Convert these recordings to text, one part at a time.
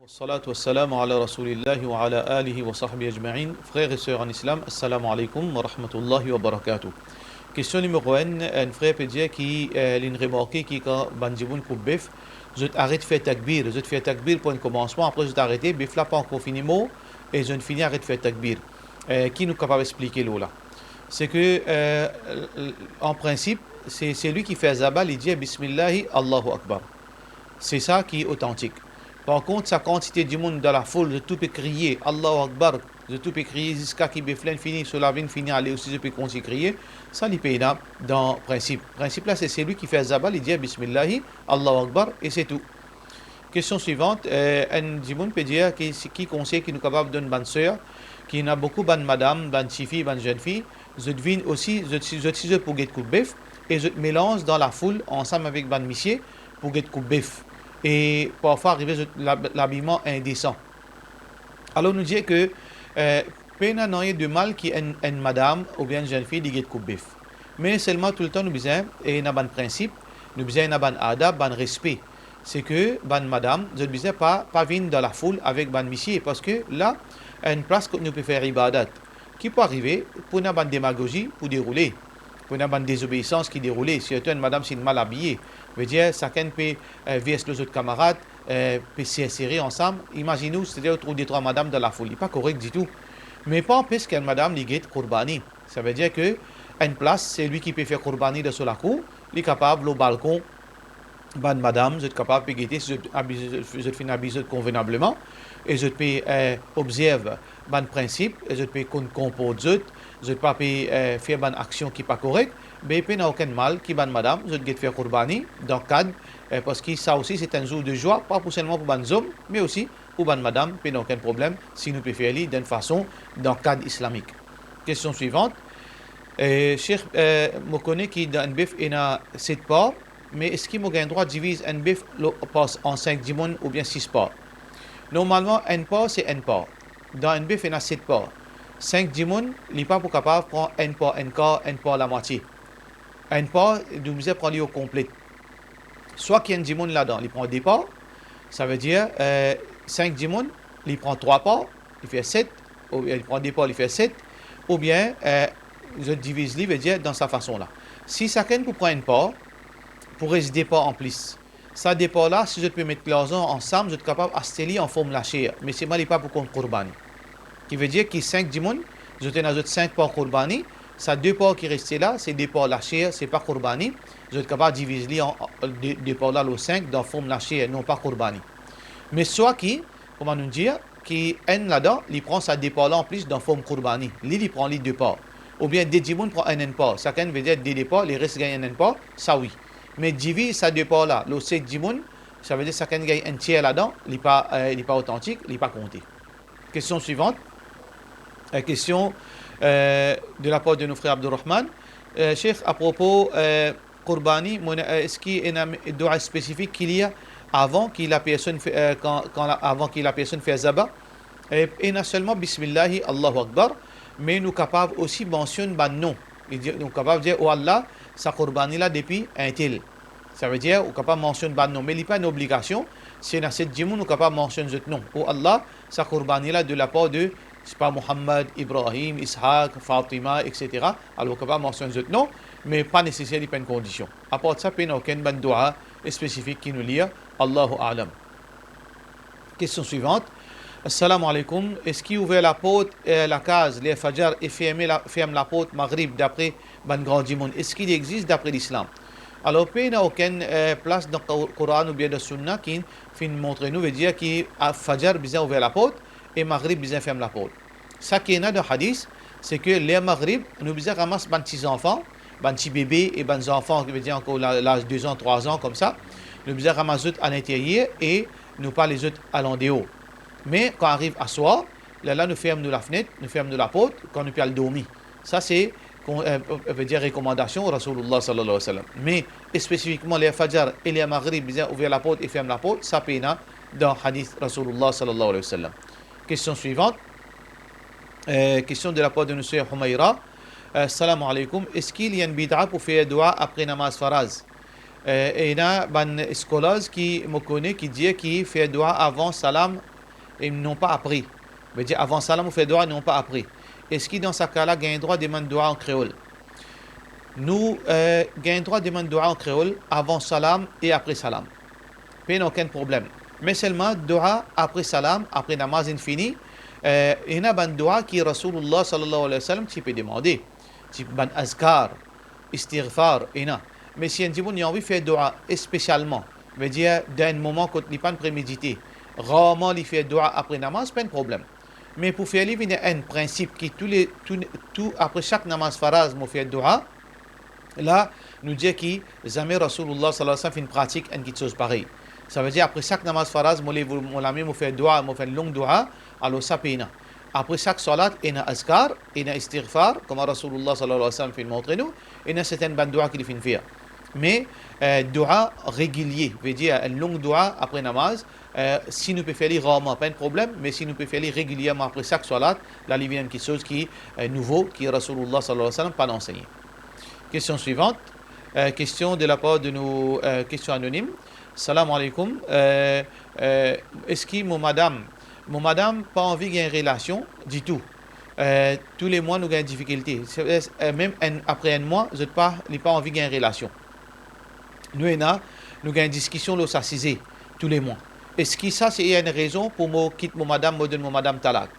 Wassalatu wassalamu ala rasulillahi wa ala alihi wa sahbihi ajma'in. Frères et sœurs en islam, assalamu alaikum wa rahmatullahi wa barakatuh. Question numéro 1, un frère peut dire qui une remarqué qui quand bandiboun coupe bif, je arrête faire takbir, je fais takbir pour un commencement, après je t'arrête, bif là pas encore fini mot et je ne finis arrête faire takbir. Qui nous capable d'expliquer là? C'est que en principe, c'est lui qui fait zabal, il dit bismillahi Allahu Akbar. C'est ça qui est authentique. Par contre, sa quantité du monde dans la foule, de tout peut crier Allahu Akbar, de tout peut crier jusqu'à qui beflen finit, sur la vine finit, aller aussi, je peux continuer à crier. Ça, il paye dans le principe. Le principe là, c'est lui qui fait zabal, il dit Bismillahi, Allahu Akbar, et c'est tout. Question suivante, un dimoun peut dire qui conseille, qui nous capable d'une bonne sœur, qui n'a beaucoup de madame, bonne fille, bonne jeune fille, je devine aussi, je pour get coupe bif, et je mélange dans la foule ensemble avec bonne monsieur pour get coupe bif. Et parfois arriver l'habillement indécent. Alors nous dit que peine n'a de mal qui est une madame ou bien une jeune fille qui coupe bif. Mais seulement tout le temps nous besoin et n'a ban principe, nous besoin n'a ban adab, ban respect. C'est que ban madame, je ne besoin pas venir dans la foule avec ban monsieur parce que là une place que nous peut faire ibadat qui peut arriver pour n'a ban démagogie pour dérouler. Pour une bonne désobéissance qui déroulait, surtout une madame c'est mal habillée. Veut dire, chacun peut vs les autres camarades, peut s'y serrer ensemble. Imaginez-vous, c'est-à-dire autour des trois madames dans la foule. Pas correct du tout. Mais pas en plus qu'une madame qui est kurbani. Ça veut dire que une place, c'est lui qui peut faire kurbani de sur la cour. Il est capable au balcon. Bonne madame, vous êtes capable de guetter, vous êtes fait habiller convenablement. Et je peux observer bon principe, et je peux composer, je peux pas faire une action qui n'est pas correcte, mais il n'y a aucun mal qui bonne madame, je peux faire kurbani dans le cadre, parce que ça aussi c'est un jour de joie, pas seulement pour bonnes hommes, mais aussi pour bonne madame, il n'y a aucun problème si nous pouvons faire d'une façon dans le cadre islamique. Question suivante. Cheikh, je connais qui dans un bif, il y a 7 parts, mais est-ce qu'il y a un droit de diviser un bif en 5 dimons ou bien 6 parts? Normalement, un part, c'est un part. Dans un bif, il y a 7 parts. 5 dimons, il n'est pas capable de prendre un part, un quart, un part, la moitié. Un part, nous devons prendre au complet. Soit qu'il y a un dimon là-dedans, il prend 2 parts. Ça veut dire 5 dimons, il prend 3 parts, il fait 7. Ou bien il prend 2 parts, il fait 7. Ou bien, je divise, il veut dire dans sa façon-là. Si chacun peut prendre une part, pour résider pas en plus. Ça dépend là, si je peux mettre l'argent ensemble, je suis capable d'acheter en forme lâchée. Mais c'est mal pas pour compte Qurbani. Qui veut dire que 5 dimons, je t'ai 5 parts Qurbani. Ça 2 parts qui restent là, c'est 2 parts lâchées, c'est pas Qurbani. Je suis capable de diviser en 2 parts là, le 5 dans forme lâchée, non pas Qurbani. Mais soit qui, comment nous dire, qui un là-dedans, il prend sa 2 parts là en plus dans forme Qurbani. Il prend les 2 parts. Ou bien des dimons prend un part. Chacun veut dire des parts, les restes gagnent un part, ça oui. Mais divise ça deux parts là, le 7 dimon, ça veut dire que chacun gagne un tiers là-dedans, il n'est pas authentique, il n'est pas compté. Question suivante. Question de la part de nos frères Abdurrahman. Cheikh, à propos Qurbani, est-ce qu'il y a un droit spécifique qu'il y a avant que la personne fait Zaba? Il y a seulement Bismillahi Allahu Akbar, mais nous sommes capables aussi de mentionner un nom. Nous sommes capables de dire, oh Allah, sa Qurbani là depuis un tel. Ça veut dire, on est capable de mentionner le nom, mais il n'y a pas une obligation. Si on a cette djimoun, on est capable de mentionner ce nom. Oh Allah, sa Qurbani là de la part de, c'est pas Muhammad, Ibrahim, Ishaq, Fatima, etc. Alors on est capable de mentionner ce nom, mais pas nécessaire, il n'y a pas une condition. À part ça, il n'y a aucun bon dua spécifique qui nous lie. Allahu A'lam. Question suivante. Assalamu alaikum. Est-ce qu'il ouvre la porte, la case, les fajr et ferme la porte maghrib d'après ban grand djimoun? Est-ce qu'il existe d'après l'islam? Alors, il n'y a aucune place dans le Coran ou bien dans le Sunna qui montre nous, veut dire que Fajr bien ouvert la porte et Maghrib bien ferme la porte. Ça qui est dans le hadith, c'est que les Maghrib, nous bien ramasse des petits enfants, des petits bébés et des enfants qui veut dire encore l'âge de 2 ans, 3 ans comme ça. Nous bien ramasse à l'intérieur et nous pas les autres à l'endéo. Mais quand on arrive à soir, là nous fermons la fenêtre, nous fermons la porte quand nous pouvons dormir. Ça c'est veut dire recommandation Rasulullah sallallahu alayhi wa sallam. Mais spécifiquement les Fajr et les Maghrib, ils ouvrent la porte et ferment la porte, ça peut dans le hadith Rasulullah sallallahu alayhi wa sallam. Question suivante. Question de la part de M. Humayra. Assalamu alaikum. Est-ce qu'il y a une bid'a pour faire dua après namaz faraz? Et il y a une scolaire qui me connaît qui dit qu'il fait dua avant salam et ils n'ont pas appris. Veut dire avant salam ou fait dua, ils n'ont pas appris. Est-ce qu'il dans ce cas-là gagne droit de demander dua en créole? Nous gagnons droit de demander dua en créole avant salam et après salam. Pas aucun problème. Mais seulement dua après salam, après namaz infini, il y a un dua qui Rasulullah sallallahu alayhi wa sallam qui peut demander. Type ban azkar, istighfar, mais si on dit on a envie de faire dua spécialement, veut dire d'un moment quand il n'est pas prémédité, rarement il fait dua après namaz, pas de problème. Mais pour faire il y a un principe qui tout après chaque namaz faraz, on fait dua. Là, nous dit que jamais Rasulullah sallallahu alayhi wa sallam fait une pratique une petite chose pareille. Ça veut dire après chaque namaz faraz, on fait dua, on fait une longue dua, alors ça paye. Après chaque salat, il y a azkar, il y a istighfar, comme Rasulullah sallallahu alayhi wa sallam fait montrer nous, il y a certaines bonnes dua qu'il fait faire. Mais dua régulier, veut dire une longue dua après namaz, si nous pouvons faire rarement, pas de problème, mais si nous pouvons faire régulièrement après chaque salat, là il y a quelque chose qui est nouveau, qui Rasulullah sallallahu alayhi wa sallam pas enseigné. Question suivante. Question de la part de nos questions anonymes. Salam alaikum. Est-ce que mon madame pas envie d'une relation du tout? Tous les mois, nous avons des difficultés. Même après un mois, je n'ai pas envie d'une relation. Nous avons une discussion là, ça tous les mois. Est-ce que ça, c'est une raison pour moi quitter mon madame, me donner mon madame talak?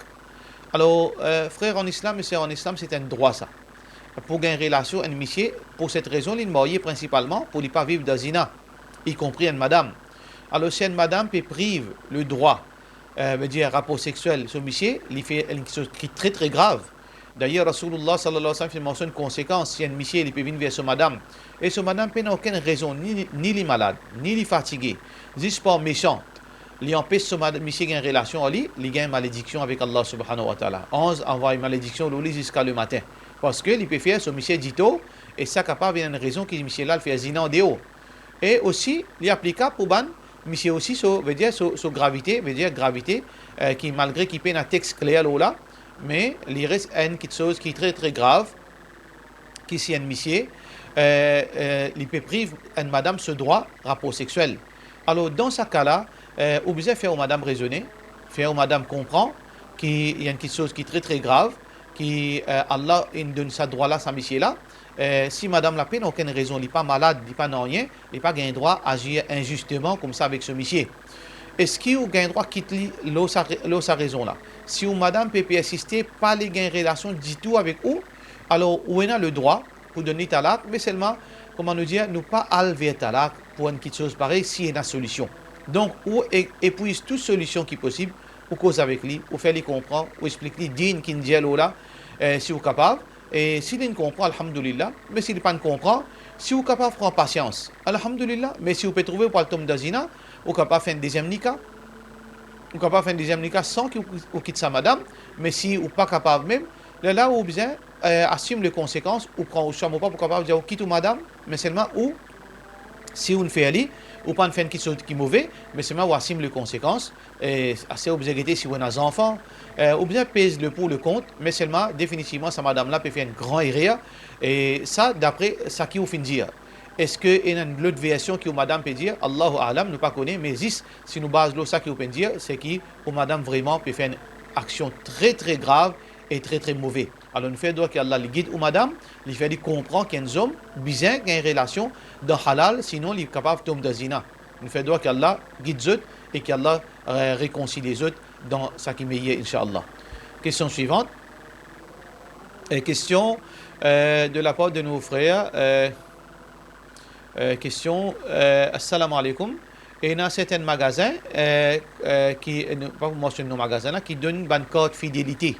Alors, frère en islam et sœur en islam, c'est un droit ça. Pour gagner une relation, un monsieur, pour cette raison, il est marié principalement pour ne pas vivre dans zina, y compris une madame. Alors, si une madame peut prive le droit, veut dire un rapport sexuel, ce monsieur, il fait une chose qui est très très grave. D'ailleurs, Rasulullah sallallahu alayhi wa sallam fait mention de conséquence si un monsieur il peut venir vers sa madame. Et sa madame n'a aucune raison, ni les malades, ni les fatigués, juste pas méchante. Il empêche ce monsieur une relation, il gagne une malédiction avec Allah subhanahu wa ta'ala. 11 envoie une malédiction au lit jusqu'à le matin. Parce que il peut faire ce monsieur dito, et ça capable une raison que monsieur là fait zina en dehors. Et aussi, il est applicable pour ban, monsieur aussi, veut dire gravité, qui malgré qu'il peut un texte clair là, mais il reste une chose qui est très très grave, qui si un monsieur, il peut priver une madame ce droit rapport sexuel. Alors dans ce cas-là, vous devez faire aux madame raisonner, faire aux madame comprendre qu'il y a une chose qui est très très grave, qui Allah il donne ce droit là, ce monsieur là. Si madame la peine n'a aucune raison, il n'est pas malade, il n'est pas non rien, il n'a pas un droit à agir injustement comme ça avec ce monsieur. Est-ce qu'il a un droit à quitter sa raison là? Si ou madame peut assister, pas les gains relation du tout avec vous, alors où a le droit pour donner talak, mais seulement, comment nous dire, nous pas alver talak pour une petite chose pareille s'il y a une solution. Donc, ou épuise toute solution qui est possible, ou cause avec lui, ou faire lui comprendre, ou expliquer lui, digne qui dit là, si vous êtes capable. Et s'il ne comprend, alhamdulillah, mais s'il ne comprend pas, si vous êtes capable, prendre patience, alhamdulillah, mais si vous pouvez trouver pour le tombe d'azina, vous êtes capable de faire un deuxième nikah, vous êtes capable de faire un deuxième nikah sans que vous quitte sa madame, mais si vous n'êtes pas capable même, là où vous besoin, assume les conséquences, ou prend au chambre, ou pas pour capable de dire, quitte madame, mais seulement où, si vous ne faites rien, ou pas faire quelque chose qui est mauvais, mais seulement vous assume les conséquences, et assez obligé si vous avez des enfants, ou bien pèse le pour le compte, mais seulement, définitivement, sa madame-là peut faire une grande erreur, et ça, d'après ça qui vous fait dire. Est-ce qu'il y a une autre version que madame peut dire, Allahu A'lam, nous ne pas connaît, mais si nous basons ça qui vous peut dire, c'est que madame vraiment peut faire une action très très grave et très très mauvaise. Alors, nous faisons qu'Allah le guide ou madame, il fait comprendre qu'il y a un homme bizarre qui a une relation dans halal, sinon il est capable de tomber dans zina. Nous faisons qu'Allah guide les autres et qu'Allah réconcilie les autres dans ce qui est meilleur, Inch'Allah. Question suivante. Question de la part de nos frères. Question. Assalamu alaikum. Et il y a certains magasins qui, pas pour mentionner nos magasins, qui donnent une carte fidélité.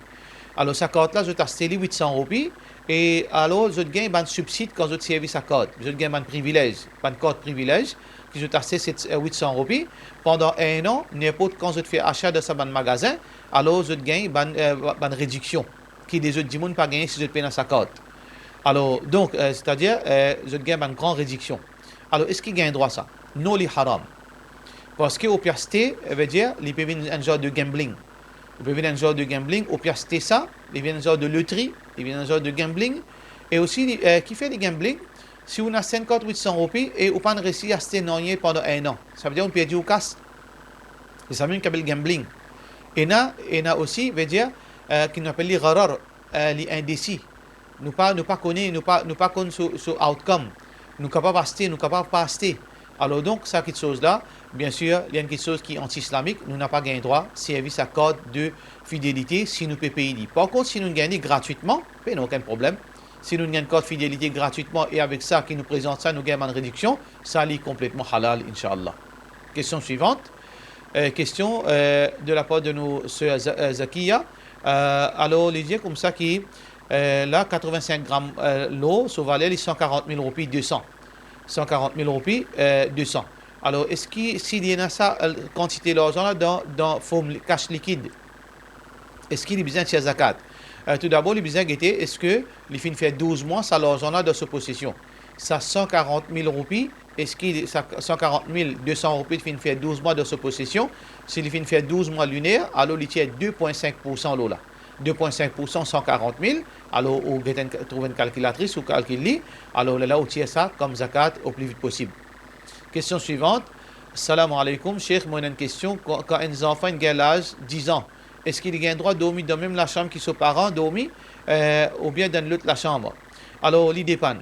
Alors, sa carte-là, je t'ai acheté 800 roupies. Et alors, je gagne un subside quand je servis sa carte. Je gagne un privilège, une carte privilège, que je t'ai acheté 800 roupies. Pendant un an, n'importe quand je fais achat de ce magasin, alors je gagne une réduction, qui les autres ne pas gagner si je paye dans sa carte. Alors, donc, c'est-à-dire, je gagne une grande réduction. Alors, est-ce qu'il gagne droit à ça? Non, il haram. Parce qu'au pire, veut dire, il peut venir un genre de gambling. Il peut venir un genre de gambling, au pire, c'était ça. Il vient un genre de loterie, il vient un genre de gambling. Et aussi, qui fait des gambling, si on a 50 800 roupies et on n'a pas réussi à acheter non pendant un an, ça veut dire qu'on peut dire au casse. C'est ça même qu'appelle gambling. Et na aussi, veut dire, qui nous appelle les gharar, les indécis. Nous pas connaître ce outcome. Nous capables acheter, nous capables pas acheter. Alors donc, ça quelque chose là, bien sûr, il y a quelque chose qui est anti-islamique, nous n'avons pas gagné droit, service à code de fidélité si nous payons payer. Par contre, si nous gagnons gratuitement, il n'y a aucun problème. Si nous gagnons code fidélité gratuitement et avec ça, qui nous présente ça, nous gagnons une réduction, ça est complètement halal, Inch'Allah. Question suivante. Question de la part de nos sœurs Zakia. Alors, il dit comme ça qui là, 85 grammes l'eau, ça valait les 140 000 roupies, 200. 140 000 roupies, 200. Alors, est-ce que s'il y a ça, quantité d'argent là dans forme cash liquide, est-ce qu'il y a besoin de chez zakat? Tout d'abord, il y a besoin de est-ce que les fins fait 12 mois, ça l'argent là dans sa possession? Ça 140 000 roupies, est-ce qu'il 140 200 roupies fin fait 12 mois de sa possession? Si les fin fait 12 mois lunaire, alors il tient 2,5% l'eau là. 2,5%, 140 000. Alors, vous trouvez une calculatrice ou calculez. Alors, là, vous tirez ça comme zakat au plus vite possible. Question suivante. Salam alaikum. Cheikh, moi, une question. Quand un enfant a l'âge 10 ans, est-ce qu'il a le droit de dormir dans même la chambre qui sont parents dormir ou bien dans l'autre la chambre? Alors, il dépend.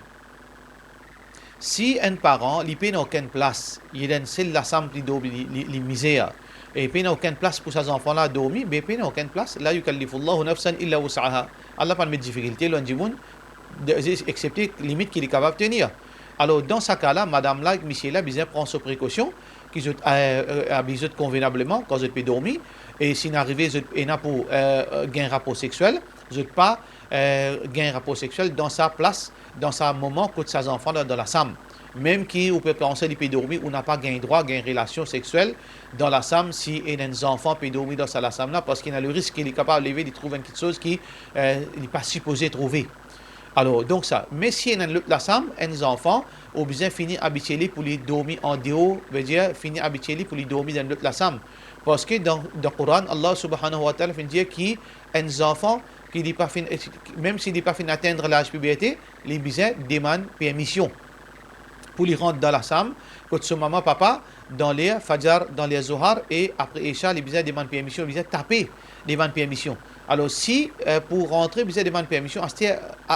Si un parent, il n'a aucune place, il a seule la chambre qui dort, il misère. Et il n'a aucune place pour ces enfants-là à dormir, mais il n'a aucune place. Là, yukallifullahu nafsan illa wus'aha. Allah pas de difficulté, l'on dit, excepté limite qu'il est capable de tenir. Alors, dans ce cas-là, madame là, monsieur là, bien prend ses précautions, qui habillent convenablement quand ils peuvent dormir. Et s'il arrive, il n'a pour gagner un rapport sexuel, ils pas gagner un rapport sexuel dans sa place, dans ce moment que ses enfants dans la chambre. Même qui on peut penser qu'il peut dormir ou n'a pas gagné droit à une relation sexuelle dans la chambre si il a un enfant peut dormir dans sa chambre là parce qu'il a le risque qu'il est capable de lever de trouver quelque chose qu'il n'est pas supposé trouver. Alors donc ça, mais si il a la chambre, un enfant au besoin finir habitué pour les dormir en dehors, veut dire finir habitué pour les dormir dans la chambre parce que dans le Coran Allah subhanahu wa ta'ala dit qu'un enfant qui n'est pas fin, même s'il n'est pas fin d'atteindre l'âge de puberté, les besoins demandent permission pour les rentrer dans la chambre, quand son maman, papa, dans les Fajr, dans les Zohar, et après Isha, les besoins demandent permission, les besoins taper, demandent permission. Alors, si pour rentrer, les besoins demandent permission,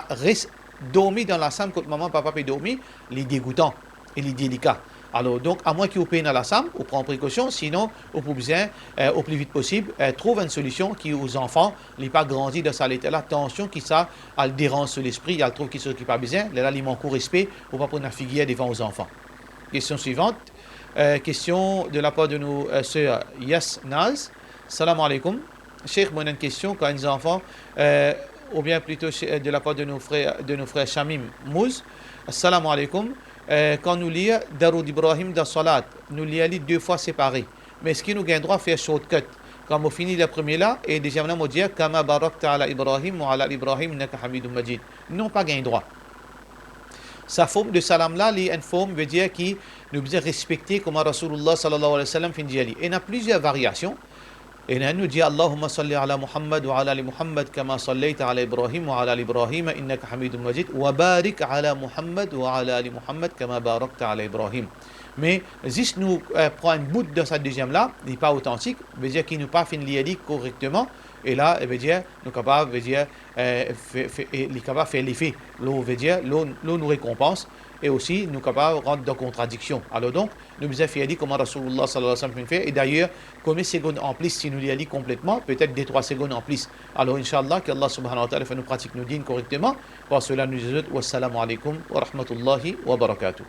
reste dormir dans la chambre quand maman, papa peut dormir, les dégoûtants et les délicats. Alors, donc, à moins qu'il vous paye dans la chambre, vous prenez précaution, sinon, vous pouvez besoin, au plus vite possible, trouver une solution qui, aux enfants, n'est pas grandi dans sa état-là, attention, qui ça, elle dérange sur l'esprit, elle trouve qu'il ne pas besoin, là, il manque au respect, pour ne pas prendre la figure devant aux enfants. Question suivante, question de la part de nos sœurs Yes Naz. Salam alaikum. Cheikh, moi, une question, quand les enfants, ou bien plutôt de la part de nos frères Shamim Mouz. Salam alaikum. Quand nous lisons Daroud Ibrahim dans Salat, nous lisons 2 fois séparés. Mais est-ce qu'il nous gagne droit à faire shortcut? Quand on finit le premier là, et déjà on dit Kama barakta ala Ibrahim wa ala Ibrahim innaka hamidum majid. Non, pas gagne droit. Sa forme de salam là, une forme veut dire qui nous devons respecter comme Rasulullah sallallahu alayhi wa sallam fin dit. Et il y a plusieurs variations. Et nous dit Allahumma salli ala Muhammad wa ala ali Muhammad kama sallaita ala Ibrahim wa ala ali Ibrahim innaka hamidum majid wa barik ala Muhammad wa ala ali Muhammad kama barakta ala Ibrahim. Mais juste nous prendre un bout de cette deuxième là, n'est pas authentique, veut dire qu'il nous pas fait l'idée correctement. Et là, veut dire nous capable veut dire les capable faire l'effet. L'eau veut dire l'eau nous récompense et aussi nous capable rentrer dans contradiction. Alors donc nous devons faire dit comment Rasulullah sallallahu alayhi wa sallam fait et d'ailleurs combien de secondes en plus si nous l'y dit complètement peut-être des 3 secondes en plus. Alors inshallah qu'Allah subhanahu wa ta'ala fait nous pratique nous dîne correctement. Pour cela nous disons wassalamu alaikum wa rahmatullahi wa barakatuh.